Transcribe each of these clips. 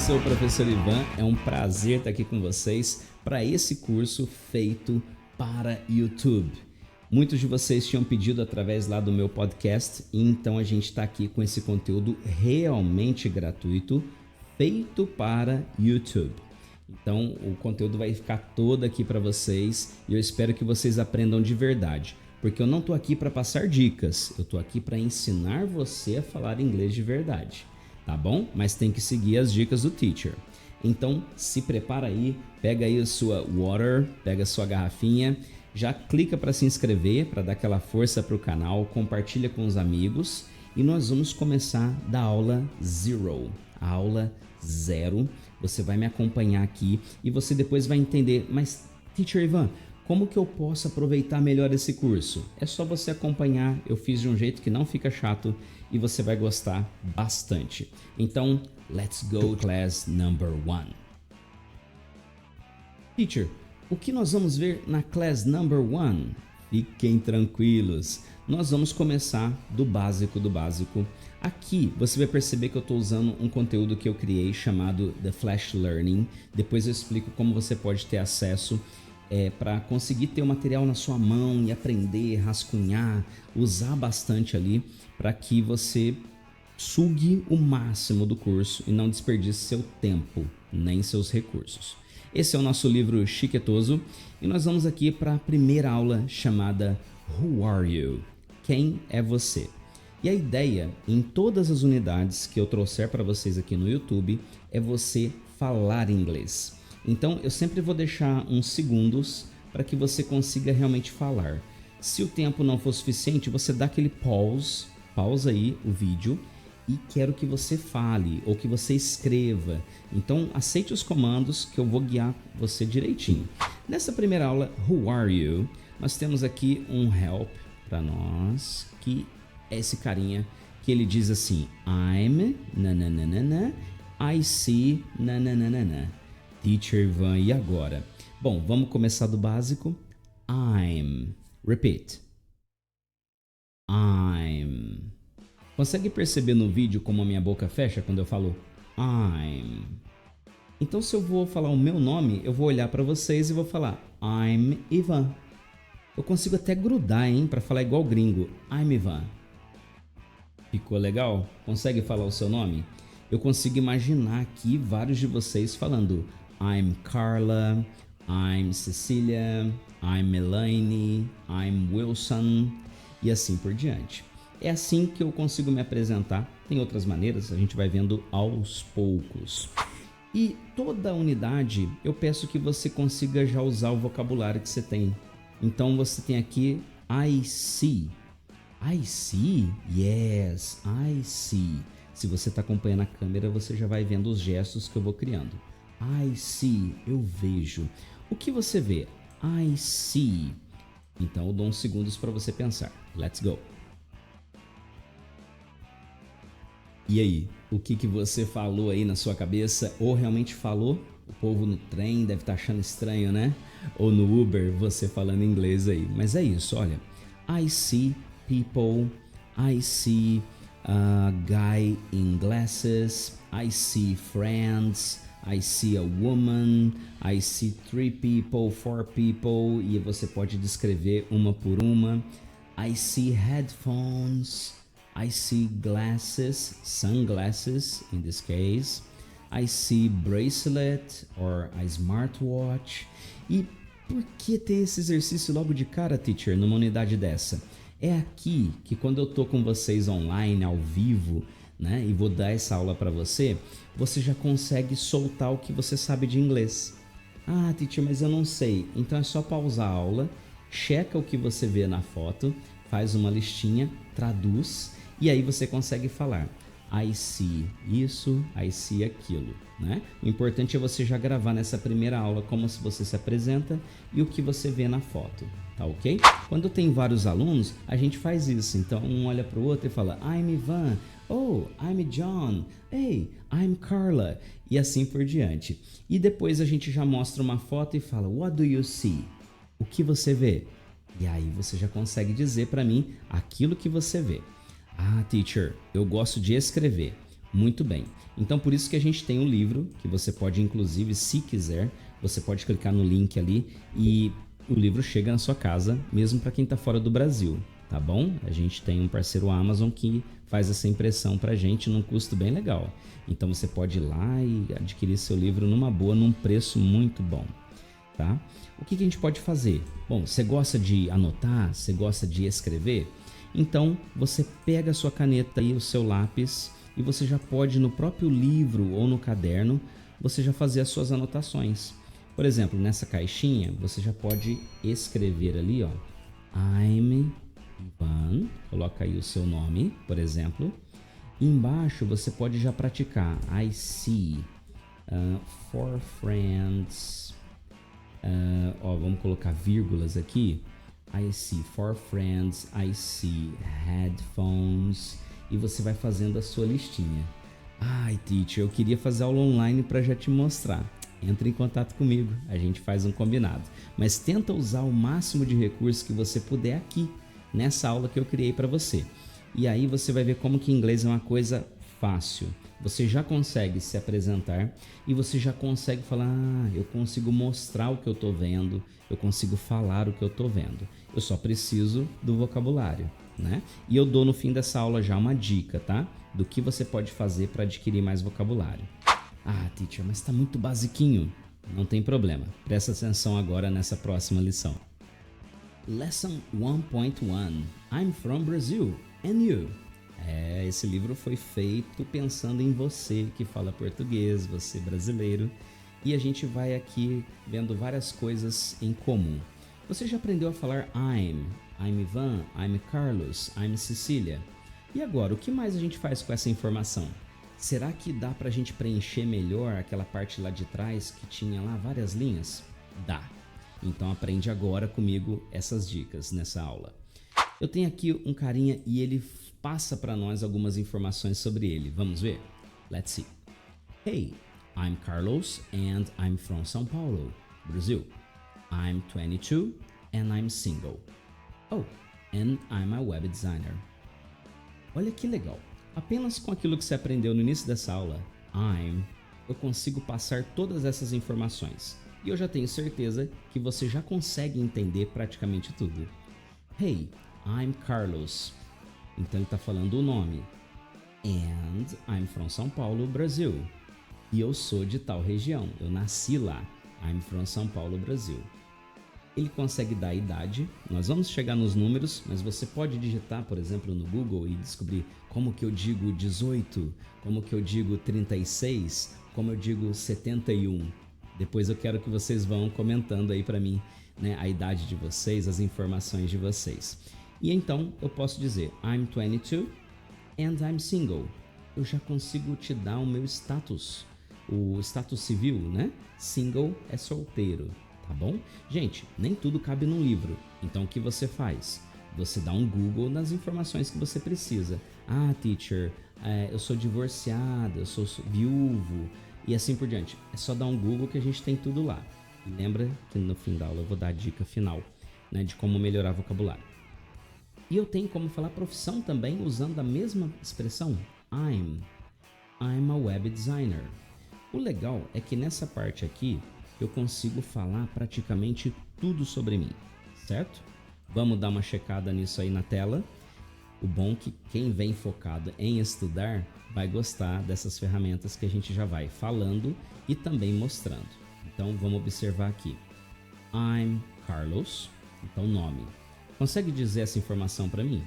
sou o professor Ivan, é um prazer estar aqui com vocês para esse curso feito para YouTube. Muitos de vocês tinham pedido através lá do meu podcast, e então a gente está aqui com esse conteúdo realmente gratuito, feito para YouTube. Então o conteúdo vai ficar todo aqui para vocês e eu espero que vocês aprendam de verdade, porque eu não estou aqui para passar dicas, eu estou aqui para ensinar você a falar inglês de verdade, tá bom? Mas tem que seguir as dicas do teacher. Então se prepara aí, pega aí a sua water, pega a sua garrafinha, já clica para se inscrever, para dar aquela força para o canal, compartilha com os amigos e nós vamos começar da aula 0, a aula 0. Você vai me acompanhar aqui e você depois vai entender, mas Teacher Ivan, como que eu posso aproveitar melhor esse curso? É só você acompanhar, eu fiz de um jeito que não fica chato e você vai gostar bastante. Então, let's go class number 1. Teacher, o que nós vamos ver na class number 1? Fiquem tranquilos, nós vamos começar do básico do básico. Aqui você vai perceber que eu estou usando um conteúdo que eu criei chamado The Flash Learning. Depois eu explico como você pode ter acesso para conseguir ter o material na sua mão e aprender, rascunhar, usar bastante ali para que você sugue o máximo do curso e não desperdice seu tempo, nem seus recursos. Esse é o nosso livro chiquetoso e nós vamos aqui para a primeira aula chamada Who Are You? Quem é você? E a ideia em todas as unidades que eu trouxer para vocês aqui no YouTube é você falar inglês. Então eu sempre vou deixar uns segundos para que você consiga realmente falar. Se o tempo não for suficiente, você dá aquele pausa aí o vídeo e quero que você fale ou que você escreva. Então aceite os comandos que eu vou guiar você direitinho. Nessa primeira aula, Who Are You? Nós temos aqui um help para nós, que é esse carinha que ele diz assim, I'm nananana, I see nananana. Teacher Ivan, e agora? Bom, vamos começar do básico. I'm. Repeat. I'm. Consegue perceber no vídeo como a minha boca fecha quando eu falo I'm? Então se eu vou falar o meu nome, eu vou olhar para vocês e vou falar I'm Ivan. Eu consigo até grudar, hein, para falar igual gringo. I'm Ivan. Ficou legal? Consegue falar o seu nome? Eu consigo imaginar aqui vários de vocês falando I'm Carla, I'm Cecília, I'm Melanie, I'm Wilson e assim por diante. É assim que eu consigo me apresentar. Tem outras maneiras, a gente vai vendo aos poucos. E toda unidade eu peço que você consiga já usar o vocabulário que você tem. Então você tem aqui I see. I see? Yes, I see. Se você está acompanhando a câmera, você já vai vendo os gestos que eu vou criando. I see, eu vejo. O que você vê? I see. Então eu dou uns segundos para você pensar. Let's go. E aí, o que você falou aí na sua cabeça? Ou realmente falou? O povo no trem deve estar achando estranho, né? Ou no Uber, você falando inglês aí. Mas é isso, olha. I see people, I see a guy in glasses, I see friends, I see a woman, I see 3 people, 4 people, e você pode descrever uma por uma. I see headphones, I see glasses, sunglasses in this case, I see bracelet or a smartwatch. E por que ter esse exercício logo de cara, teacher, numa unidade dessa? É aqui que quando eu tô com vocês online, ao vivo, né, e vou dar essa aula para você, você já consegue soltar o que você sabe de inglês. Ah, teacher, mas eu não sei. Então é só pausar a aula, checa o que você vê na foto, faz uma listinha, traduz e aí você consegue falar. I see isso, I see aquilo, né? O importante é você já gravar nessa primeira aula como se você se apresenta e o que você vê na foto, tá ok? Quando tem vários alunos, a gente faz isso. Então um olha para o outro e fala I'm Ivan, oh, I'm John, hey, I'm Carla e assim por diante. E depois a gente já mostra uma foto e fala What do you see? O que você vê? E aí você já consegue dizer para mim aquilo que você vê. Ah, teacher, eu gosto de escrever. Muito bem. Então, por isso que a gente tem um livro que você pode, inclusive, se quiser, você pode clicar no link ali e o livro chega na sua casa, mesmo para quem está fora do Brasil, tá bom? A gente tem um parceiro Amazon que faz essa impressão para a gente num custo bem legal. Então, você pode ir lá e adquirir seu livro numa boa, num preço muito bom, tá? O que a gente pode fazer? Bom, você gosta de anotar? Você gosta de escrever? Então, você pega a sua caneta e o seu lápis e você já pode no próprio livro ou no caderno, você já fazer as suas anotações. Por exemplo, nessa caixinha, você já pode escrever ali, ó, I'm Ivan, coloca aí o seu nome, por exemplo. E embaixo você pode já praticar I see, for friends, vamos colocar vírgulas aqui. I see for friends, I see headphones. E você vai fazendo a sua listinha. Ai, teacher, eu queria fazer aula online para já te mostrar. Entre em contato comigo, a gente faz um combinado. Mas tenta usar o máximo de recursos que você puder aqui, nessa aula que eu criei para você. E aí você vai ver como que inglês é uma coisa fácil. Você já consegue se apresentar e você já consegue falar, eu consigo mostrar o que eu estou vendo, eu consigo falar o que eu estou vendo. Eu só preciso do vocabulário, né? E eu dou no fim dessa aula já uma dica, tá? Do que você pode fazer para adquirir mais vocabulário. Ah, teacher, mas está muito basiquinho. Não tem problema. Presta atenção agora nessa próxima lição. Lesson 1.1. I'm from Brazil. And you? Esse livro foi feito pensando em você que fala português, você brasileiro. E a gente vai aqui vendo várias coisas em comum. Você já aprendeu a falar I'm Ivan, I'm Carlos, I'm Cecília. E agora, o que mais a gente faz com essa informação? Será que dá pra gente preencher melhor aquela parte lá de trás que tinha lá várias linhas? Dá. Então aprende agora comigo essas dicas nessa aula. Eu tenho aqui um carinha e ele passa para nós algumas informações sobre ele. Vamos ver? Let's see. Hey, I'm Carlos and I'm from São Paulo, Brazil. I'm 22 and I'm single. Oh, and I'm a web designer. Olha que legal. Apenas com aquilo que você aprendeu no início dessa aula, eu consigo passar todas essas informações. E eu já tenho certeza que você já consegue entender praticamente tudo. Hey, I'm Carlos. Então ele está falando o nome. And I'm from São Paulo, Brasil. E eu sou de tal região. Eu nasci lá. I'm from São Paulo, Brasil. Ele consegue dar a idade. Nós vamos chegar nos números, mas você pode digitar, por exemplo, no Google e descobrir como que eu digo 18, como que eu digo 36, como eu digo 71. Depois eu quero que vocês vão comentando aí para mim, né, a idade de vocês, as informações de vocês. E então eu posso dizer I'm 22 and I'm single. Eu já consigo te dar o meu status, o status civil, né? Single é solteiro, tá bom? Gente, nem tudo cabe num livro. Então o que você faz? Você dá um Google nas informações que você precisa. Ah, teacher, eu sou divorciado, eu sou viúvo e assim por diante. É só dar um Google que a gente tem tudo lá. E lembra que no fim da aula eu vou dar a dica final, né, de como melhorar vocabulário. E eu tenho como falar profissão também usando a mesma expressão. I'm a web designer. O legal é que nessa parte aqui eu consigo falar praticamente tudo sobre mim, certo? Vamos dar uma checada nisso aí na tela. O bom é que quem vem focado em estudar vai gostar dessas ferramentas que a gente já vai falando e também mostrando. Então vamos observar aqui. I'm Carlos, então nome. Consegue dizer essa informação para mim?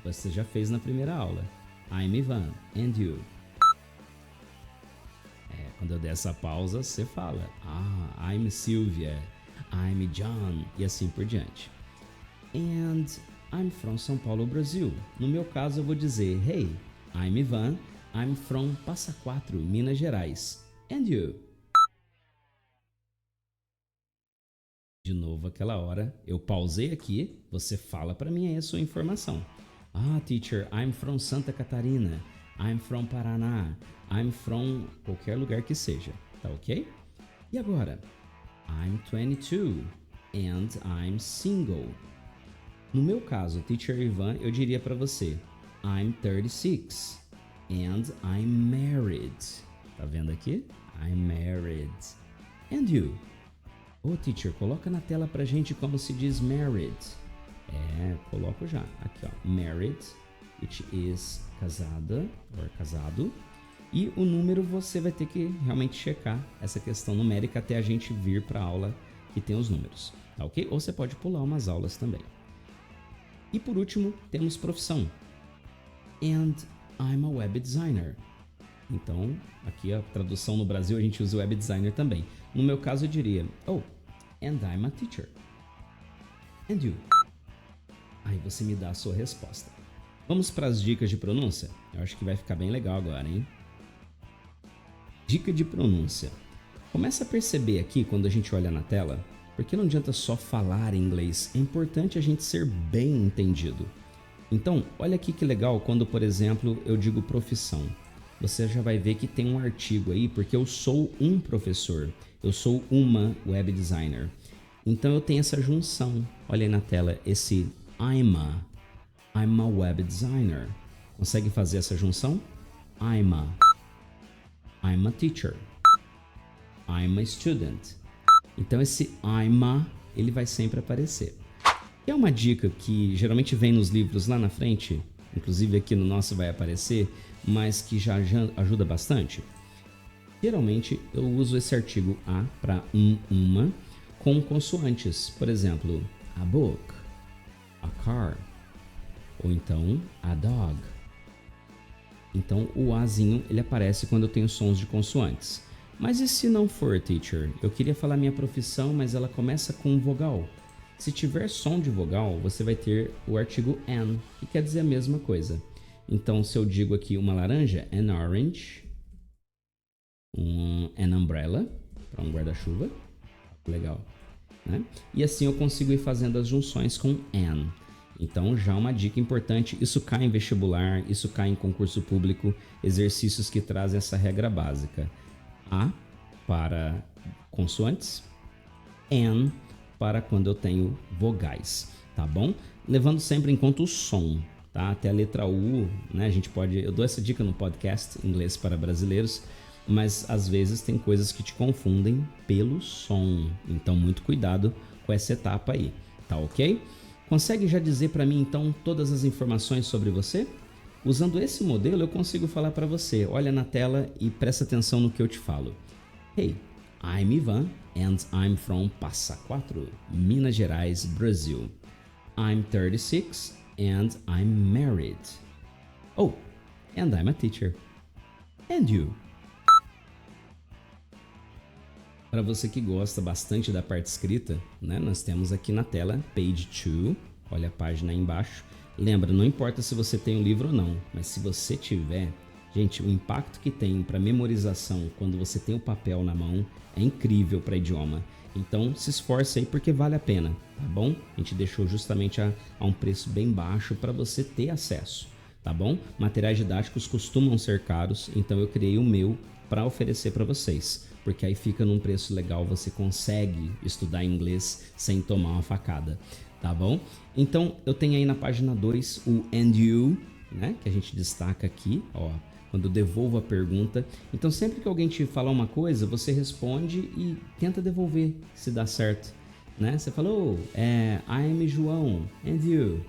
Você já fez na primeira aula. I'm Ivan, and you? Quando eu der essa pausa, você fala. I'm Sylvia, I'm John, e assim por diante. And I'm from São Paulo, Brasil. No meu caso, eu vou dizer, hey, I'm Ivan, I'm from Passa Quatro, Minas Gerais. And you? De novo, aquela hora, eu pausei aqui, você fala para mim aí a sua informação. Teacher, I'm from Santa Catarina, I'm from Paraná, I'm from qualquer lugar que seja, tá ok? E agora? I'm 22 and I'm single. No meu caso, Teacher Ivan, eu diria para você, I'm 36 And I'm married. Tá vendo aqui? I'm married. And you? Ô, teacher, coloca na tela pra gente como se diz married. Coloco já. Aqui, ó. Married, which is casada, ou casado. E o número você vai ter que realmente checar essa questão numérica até a gente vir para a aula que tem os números, tá ok? Ou você pode pular umas aulas também. E por último, temos profissão. And I'm a web designer. Então, aqui a tradução no Brasil a gente usa web designer também. No meu caso eu diria, oh, and I'm a teacher. And you? Aí você me dá a sua resposta. Vamos para as dicas de pronúncia? Eu acho que vai ficar bem legal agora, hein? Dica de pronúncia. Começa a perceber aqui quando a gente olha na tela, porque não adianta só falar inglês, é importante a gente ser bem entendido. Então, olha aqui que legal quando, por exemplo, eu digo profissão. Você já vai ver que tem um artigo aí, porque eu sou um professor, eu sou uma web designer. Então eu tenho essa junção, olha aí na tela, esse I'm a web designer. Consegue fazer essa junção? I'm a teacher. I'm a student. Então esse ele vai sempre aparecer. E é uma dica que geralmente vem nos livros lá na frente, inclusive aqui no nosso vai aparecer, mas que já ajuda bastante. Geralmente eu uso esse artigo a para uma com consoantes. Por exemplo, a book, a car, ou então a dog. Então o azinho ele aparece quando eu tenho sons de consoantes. Mas e se não for, teacher? Eu queria falar minha profissão, mas ela começa com vogal. Se tiver som de vogal, você vai ter o artigo an, que quer dizer a mesma coisa. Então se eu digo aqui uma laranja, an orange, an umbrella, para um guarda-chuva, legal, né? E assim eu consigo ir fazendo as junções com an. Então já uma dica importante, isso cai em vestibular, isso cai em concurso público, exercícios que trazem essa regra básica. A para consoantes, N para quando eu tenho vogais, tá bom? Levando sempre em conta o som, tá? Até a letra U, né? A gente pode, eu dou essa dica no podcast Inglês para Brasileiros, mas às vezes tem coisas que te confundem pelo som, então muito cuidado com essa etapa aí, tá ok? Consegue já dizer para mim então todas as informações sobre você? Usando esse modelo eu consigo falar para você, olha na tela e presta atenção no que eu te falo. Hey, I'm Ivan and I'm from Passa Quatro, Minas Gerais, Brasil. I'm 36 and I'm married. Oh, and I'm a teacher. And you? Para você que gosta bastante da parte escrita, né, nós temos aqui na tela Page 2, olha a página aí embaixo. Lembra, não importa se você tem um livro ou não, mas se você tiver, gente, o impacto que tem para memorização quando você tem o papel na mão é incrível para idioma. Então se esforce aí porque vale a pena, tá bom? A gente deixou justamente a um preço bem baixo para você ter acesso, tá bom? Materiais didáticos costumam ser caros, então eu criei o meu para oferecer para vocês, porque aí fica num preço legal, você consegue estudar inglês sem tomar uma facada. Tá bom? Então eu tenho aí na página 2 o and you, né? Que a gente destaca aqui, ó, quando eu devolvo a pergunta. Então sempre que alguém te falar uma coisa, você responde e tenta devolver se dá certo, né? Você falou, I'm João, and you?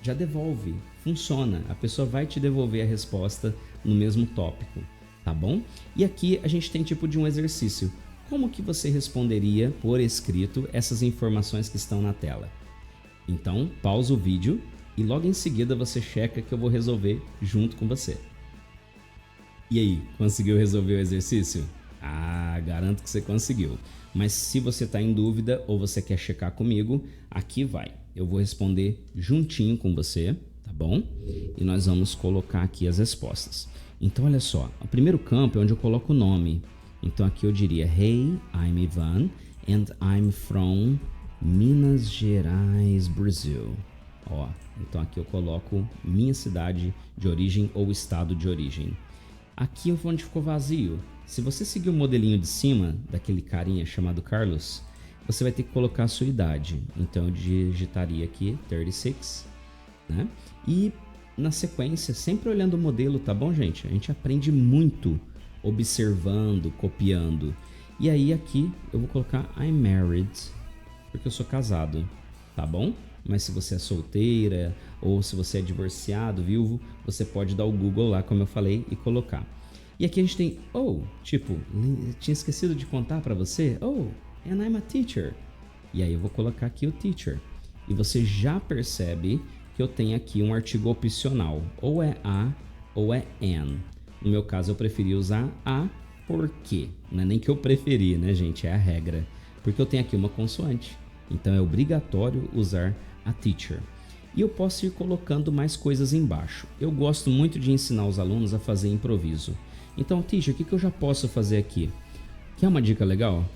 Já devolve, funciona. A pessoa vai te devolver a resposta no mesmo tópico, tá bom? E aqui a gente tem tipo de um exercício. Como que você responderia por escrito essas informações que estão na tela? Então, pausa o vídeo e logo em seguida você checa que eu vou resolver junto com você. E aí, conseguiu resolver o exercício? Ah, garanto que você conseguiu. Mas se você está em dúvida ou você quer checar comigo, aqui vai. Eu vou responder juntinho com você, tá bom? E nós vamos colocar aqui as respostas. Então, olha só, o primeiro campo é onde eu coloco o nome. Então aqui eu diria, Hey, I'm Ivan and I'm from Minas Gerais, Brasil. Ó, então aqui eu coloco minha cidade de origem ou estado de origem. Aqui é onde ficou vazio. Se você seguir o modelinho de cima daquele carinha chamado Carlos, você vai ter que colocar a sua idade. Então eu digitaria aqui 36, né? E na sequência, sempre olhando o modelo, tá bom, gente? A gente aprende muito observando, copiando. E aí aqui eu vou colocar I'm married, porque eu sou casado, tá bom? Mas se você é solteira ou se você é divorciado, viúvo, você pode dar o Google lá, como eu falei, e colocar. E aqui a gente tem, tinha esquecido de contar para você, and I'm a teacher. E aí eu vou colocar aqui o teacher. E você já percebe que eu tenho aqui um artigo opcional, ou é a ou é an. No meu caso eu preferi usar a porque, não é nem que eu preferi, né, gente, é a regra, porque eu tenho aqui uma consoante, então é obrigatório usar a teacher. E eu posso ir colocando mais coisas embaixo. Eu gosto muito de ensinar os alunos a fazer improviso. Então, teacher, o que eu já posso fazer aqui? Quer uma dica legal?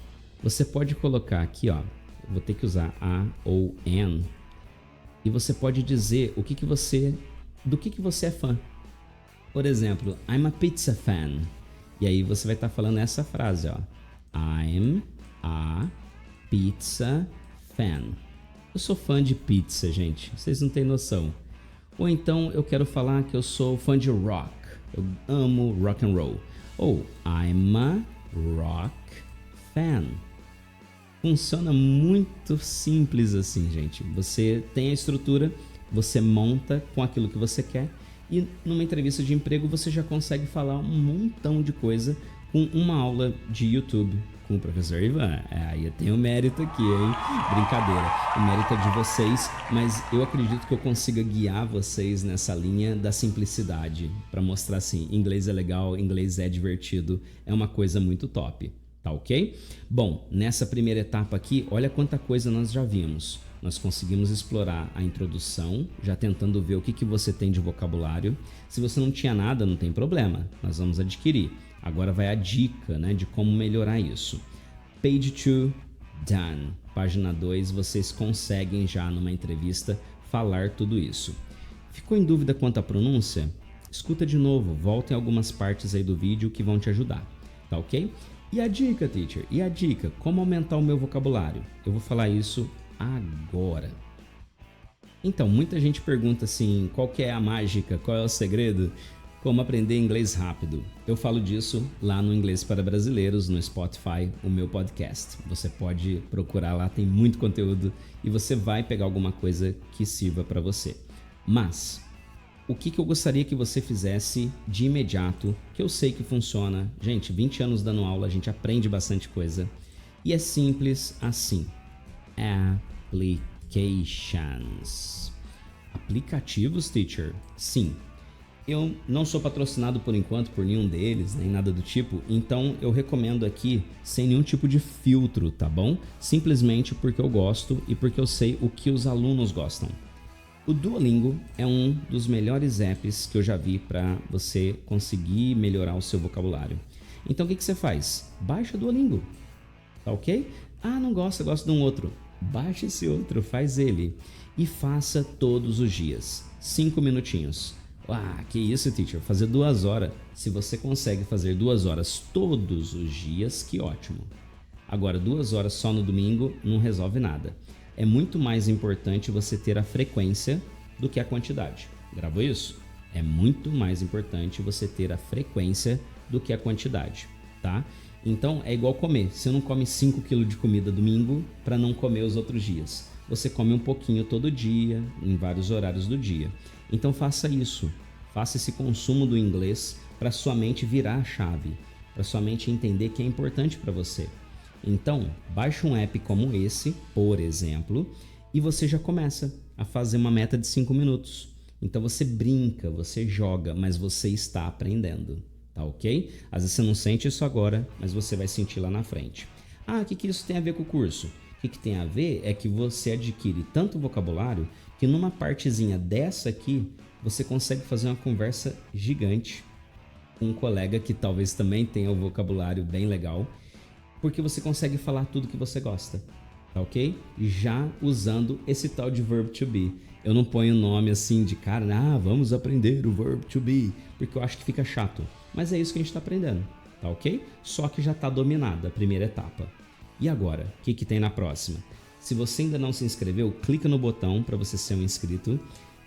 Você pode colocar aqui, ó, vou ter que usar a ou an, e você pode dizer do que você é fã. Por exemplo, I'm a pizza fan. E aí você vai estar falando essa frase, ó. I'm a pizza fan. Eu sou fã de pizza, gente. Vocês não têm noção. Ou então eu quero falar que eu sou fã de rock. Eu amo rock and roll. Ou I'm a rock fan. Funciona muito simples assim, gente. Você tem a estrutura, você monta com aquilo que você quer e numa entrevista de emprego você já consegue falar um montão de coisa com uma aula de YouTube com o professor Ivan. Aí eu tenho mérito aqui, hein? Brincadeira. O mérito é de vocês, mas eu acredito que eu consiga guiar vocês nessa linha da simplicidade para mostrar assim, inglês é legal, inglês é divertido, é uma coisa muito top. Tá ok? Bom, nessa primeira etapa aqui, olha quanta coisa nós já vimos. Nós conseguimos explorar a introdução, já tentando ver o que você tem de vocabulário. Se você não tinha nada, não tem problema, nós vamos adquirir. Agora vai a dica, né, de como melhorar isso. Page 2, done. Página 2, vocês conseguem já numa entrevista falar tudo isso. Ficou em dúvida quanto à pronúncia? Escuta de novo, volta em algumas partes aí do vídeo que vão te ajudar, tá ok? E a dica, teacher? E a dica? Como aumentar o meu vocabulário? Eu vou falar isso agora. Então, muita gente pergunta assim, qual que é a mágica? Qual é o segredo? Como aprender inglês rápido? Eu falo disso lá no Inglês para Brasileiros, no Spotify, o meu podcast. Você pode procurar lá, tem muito conteúdo e você vai pegar alguma coisa que sirva para você. Mas o que eu gostaria que você fizesse de imediato, que eu sei que funciona. Gente, 20 anos dando aula, a gente aprende bastante coisa. E é simples assim. Applications. Aplicativos, teacher? Sim. Eu não sou patrocinado por enquanto por nenhum deles, nem nada do tipo, então eu recomendo aqui sem nenhum tipo de filtro, tá bom? Simplesmente porque eu gosto e porque eu sei o que os alunos gostam. O Duolingo é um dos melhores apps que eu já vi para você conseguir melhorar o seu vocabulário. Então o que você faz? Baixa o Duolingo, tá ok? Ah, não gosta, gosta de um outro. Baixa esse outro, faz ele e faça todos os dias, 5 minutinhos. Ah, que isso, teacher, fazer 2 horas. Se você consegue fazer 2 horas todos os dias, que ótimo. Agora, 2 horas só no domingo não resolve nada. É muito mais importante você ter a frequência do que a quantidade. Gravou isso? É muito mais importante você ter a frequência do que a quantidade, tá? Então é igual comer. Você não come 5 kg de comida domingo para não comer os outros dias. Você come um pouquinho todo dia, em vários horários do dia. Então faça isso. Faça esse consumo do inglês para sua mente virar a chave, para sua mente entender que é importante para você. Então, baixe um app como esse, por exemplo, e você já começa a fazer uma meta de 5 minutos. Então você brinca, você joga, mas você está aprendendo, tá ok? Às vezes você não sente isso agora, mas você vai sentir lá na frente. Ah, o que isso tem a ver com o curso? O que tem a ver é que você adquire tanto vocabulário que numa partezinha dessa aqui, você consegue fazer uma conversa gigante com um colega que talvez também tenha o vocabulário bem legal, porque você consegue falar tudo que você gosta, tá ok? Já usando esse tal de verb to be. Eu não ponho o nome assim de cara, vamos aprender o verb to be, porque eu acho que fica chato. Mas é isso que a gente está aprendendo, tá ok? Só que já está dominada a primeira etapa. E agora, o que tem na próxima? Se você ainda não se inscreveu, clica no botão para você ser um inscrito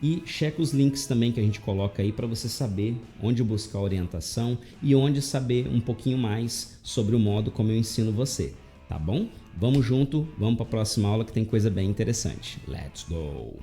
E checa os links também que a gente coloca aí para você saber onde buscar orientação e onde saber um pouquinho mais sobre o modo como eu ensino você, tá bom? Vamos junto, vamos para a próxima aula que tem coisa bem interessante. Let's go!